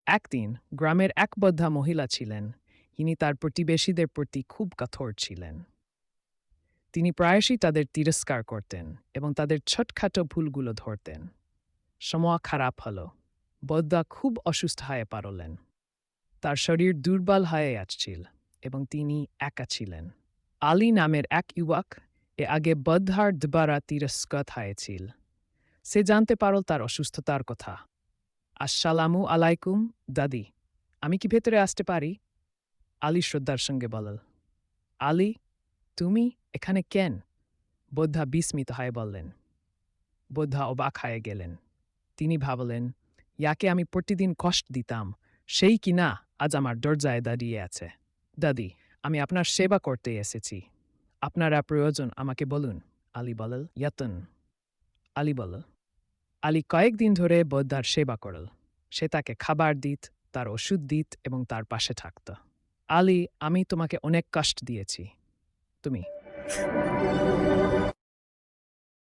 একদিন গ্রামের এক বৃদ্ধা মহিলা ছিলেন। তিনি তার প্রতিবেশীদের প্রতি খুব কঠোর ছিলেন। তিনি প্রায়শই তাদের তিরস্কার করতেন এবং তাদের ছোটখাটো ভুলগুলো ধরতেন। সময় খারাপ হলো। বৃদ্ধা খুব অসুস্থ হয়ে পড়লেন। তার শরীর দুর্বল হয়ে আসছিল এবং তিনি একা ছিলেন। আলী নামের এক যুবক আগে বৃদ্ধার দ্বারা তিরস্কৃত হয়েছিল। সে জানতে পারল তার অসুস্থতার কথা। আসসালামু আলাইকুম দাদি, আমি কি ভেতরে আসতে পারি? আলী শ্রদ্ধার সঙ্গে বলল। আলী, তুমি এখানে কেন? বৃদ্ধা বিস্মিত হয়ে বললেন। বৃদ্ধা অবাক হয়ে গেলেন। তিনি ভাবলেন, ইয়াকে আমি প্রতিদিন কষ্ট দিতাম, সেই কিনা আজ আমার দরজায় দাঁড়িয়ে আছে। দাদি, আমি আপনার সেবা করতে এসেছি। আপনারা প্রয়োজন আমাকে বলুন। আলী বলল, ইয়াতন। আলী বলল। আলী কয়েকদিন ধরে বৃদ্ধার সেবা করল। সে তাকে খাবার দিত, তার ওষুধ দিত এবং তার পাশে থাকত। আলী, আমি তোমাকে অনেক কষ্ট দিয়েছি। তুমি